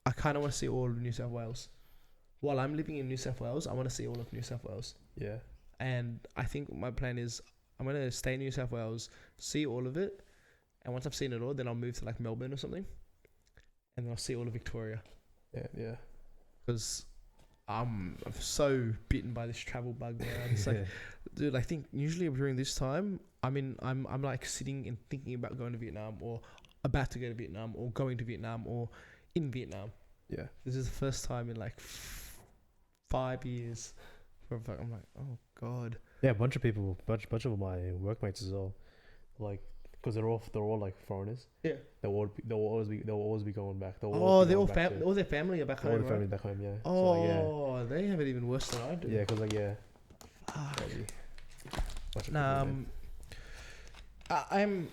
I kind of want to see all of New South Wales. While I'm living in New South Wales, I want to see all of New South Wales. Yeah. And I think my plan is I'm going to stay in New South Wales, see all of it. And once I've seen it all, then I'll move to like Melbourne or something. And then I'll see all of Victoria. Yeah. Because I'm so bitten by this travel bug now. It's like, dude, I think usually during this time, I'm like sitting and thinking about going to Vietnam or about to go to Vietnam or going to Vietnam or in Vietnam. Yeah. This is the first time in like 5 years where I'm like, oh God. Yeah, a bunch of people, bunch of my workmates as well, like, because they're all like foreigners. Yeah. They'll always be going back. All their family are back home. All the right? family back home. Yeah. Oh, So, like, they have it even worse than I do. yeah. Because like Fuck. crazy. Bunch of Nah, people, man.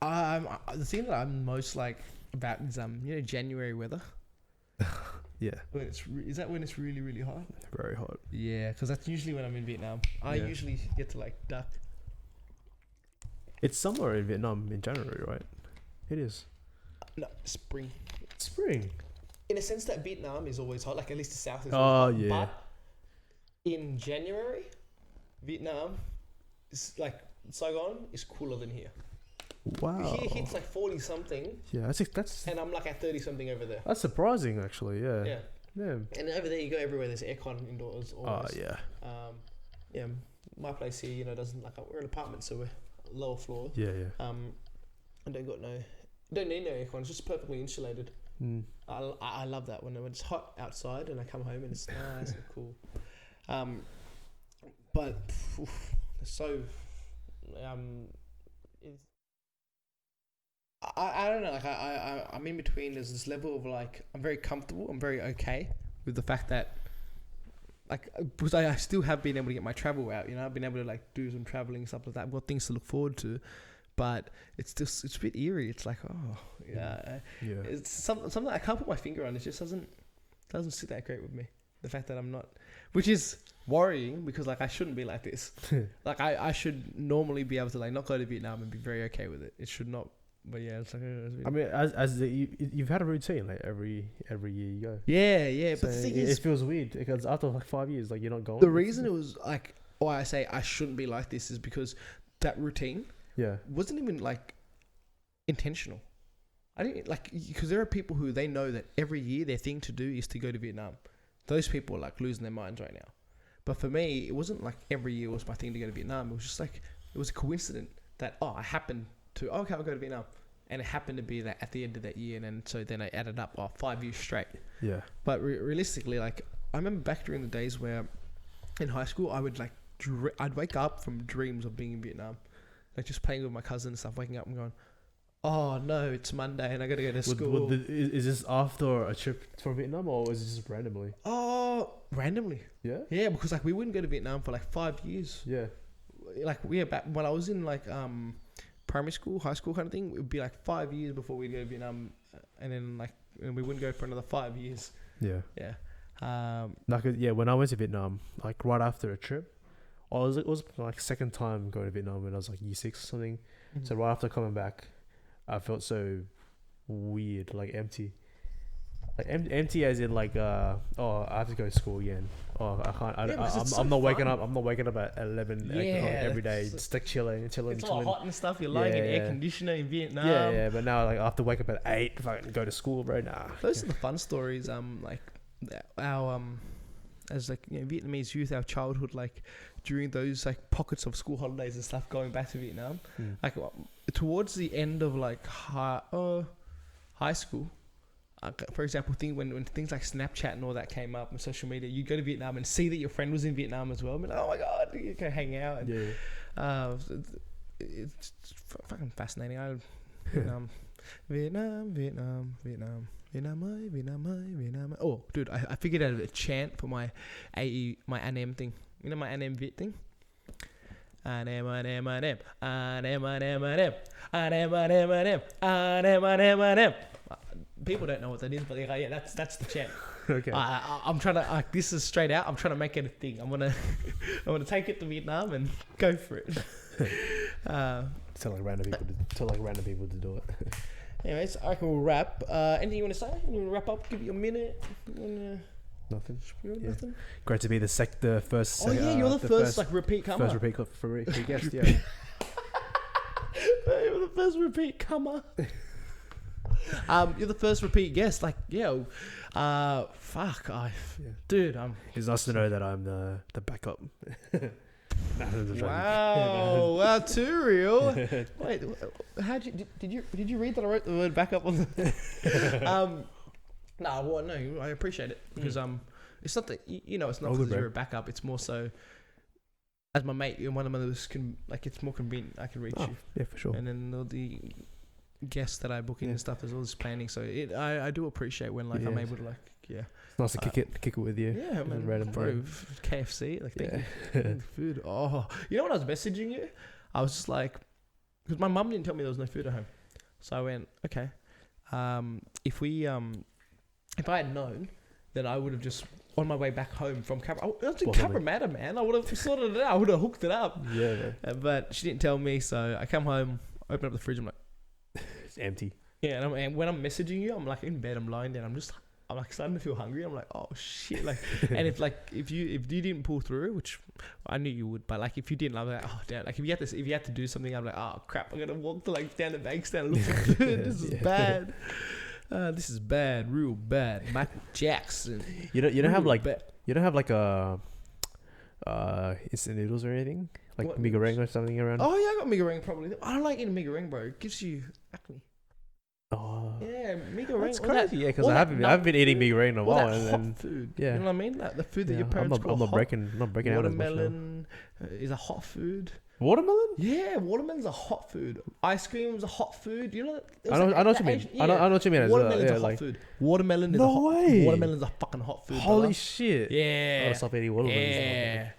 I'm the thing that I'm most like about is January weather. Yeah. When is that when it's really really hot? Very hot. Yeah, because that's usually when I'm in Vietnam. I Yeah. usually get to like duck. It's summer in Vietnam in January, right? It is. No, spring. Spring. In a sense that Vietnam is always hot, like at least the south is Oh, always hot. yeah. But in January, Vietnam is like Saigon is cooler than here. Wow. Here hits like 40 something, Yeah, that's and I'm like at 30 something over there. that's surprising actually. Yeah. Yeah. Yeah. And over there you go everywhere. There's aircon indoors. Oh Always. yeah. Yeah. My place here, doesn't like we're an apartment, so we're lower floor. Yeah. Yeah. I don't need no aircon. It's just perfectly insulated. Mm. I love that when it's hot outside and I come home and it's nice and cool. But it's so I don't know. Like I'm in between. There's this level of like I'm very comfortable. I'm very okay with the fact that like because I still have been able to get my travel out. I've been able to like do some traveling stuff like that. I've got things to look forward to. But it's a bit eerie. It's like, oh, yeah. Yeah. It's something I can't put my finger on. It just doesn't sit that great with me. The fact that I'm not, which is worrying because like I shouldn't be like this. Like I should normally be able to like not go to Vietnam and be very okay with it. It should not. But yeah, it's like. I mean, you've had a routine like every year you go. Yeah. So but the thing it is, feels weird because after like 5 years, like you're not going. the reason it was like why I say I shouldn't be like this is because that routine. Yeah. Wasn't even like intentional. I didn't like because there are people who they know that every year their thing to do is to go to Vietnam. Those people are like losing their minds right now. But for me, it wasn't like every year was my thing to go to Vietnam. It was just like it was a coincidence that I happened to okay I'll go to Vietnam, and it happened to be that at the end of that year, and then I added up 5 years straight. Yeah. But realistically, like I remember back during the days where in high school I would like I'd wake up from dreams of being in Vietnam. Like just playing with my cousin and stuff, waking up and going, oh no, it's Monday and I got to go to school. Is this after a trip from Vietnam or is it just randomly? Oh, randomly. Yeah? Yeah, because like we wouldn't go to Vietnam for like 5 years. Yeah. Like back when I was in like primary school, high school kind of thing, it would be like 5 years before we'd go to Vietnam, and then like and we wouldn't go for another 5 years. Yeah. Yeah. When I went to Vietnam, like right after a trip, it was like second time going to Vietnam when I was like year 6 or something. Mm-hmm. So right after coming back, I felt so weird, like empty. Like empty as in like I have to go to school again. Oh, I can't. I'm not waking up. I'm not waking up at 11 every day. Just like chilling. It's all hot and stuff. You're lying in air conditioner in Vietnam. Yeah. But now like I have to wake up at 8 if I can go to school, bro. Nah. Those are the fun stories. Like our as like Vietnamese youth, our childhood, like during those like pockets of school holidays and stuff, going back to Vietnam, like towards the end of like high school. For example, when things like Snapchat and all that came up and social media, you go to Vietnam and see that your friend was in Vietnam as well. I mean, oh my god, you can hang out. And, it's fucking fascinating. Vietnam. Oh, dude, I figured out a chant for my AE, my ANM thing. You know my ANM Viet thing? ANM. People don't know what that is, but yeah, that's the chant. Okay. I'm trying to this is straight out. I'm trying to make it a thing. I'm gonna take it to Vietnam and go for it. Tell like random people to do it. Anyways, I reckon we'll wrap. Anything you want to say? You want to wrap up? Give you a minute. Nothing. Yeah. Nothing. Great to be the first. Oh yeah, you're the first like repeat comer. First repeat guest. Yeah. You're the first repeat comer. You're the first repeat guest. Like, dude, It's nice to know that I'm the backup. Wow, too real. Wait, did you read that I wrote the word backup on the no, I appreciate it because it's not that it's not because you're a backup. It's more so as my mate, one of those it's more convenient. I can reach you. Yeah, for sure. And then all the guests that I book in and stuff, there's all this planning. So I do appreciate when I'm able to It's nice to kick it with you. Yeah, man. Bro, KFC, thank you. Food. Oh, you know when I was messaging you, I was just like, because my mum didn't tell me there was no food at home, so I went, okay, if I had known, then I would have just on my way back home from I was in Cabramatta, man. I would have sorted it out. I would have hooked it up. Yeah, man. But she didn't tell me, so I come home, open up the fridge, I'm like, it's empty. Yeah, and when I'm messaging you, I'm like in bed, I'm lying down, I'm starting to feel hungry. I'm like, oh shit, and if you didn't pull through, which I knew you would, but if you didn't, I'm like, oh damn, if you had to do something, I'm like, oh crap, I'm gonna walk to down the bank stand and look for food. This is bad. This is bad, real bad. Michael Jackson. You don't have a instant noodles or anything like mee goreng or something around? Oh yeah, I got mee goreng probably. I don't like eating mee goreng, bro. It gives you acne. Oh yeah, mee goreng. That's crazy. Yeah, because I haven't been eating mee goreng in a while. And food. Yeah, you know what I mean? Like the food that your parents call hot. I'm not breaking out as much now. Watermelon is a hot food. Watermelon? Yeah, watermelon's a hot food. Ice cream's a hot food. You know? I know what you mean. I know what you mean. Watermelon's a hot food. Watermelon is a hot food. Watermelon's a fucking hot food. Holy shit. Yeah. I'll stop eating watermelon. Yeah.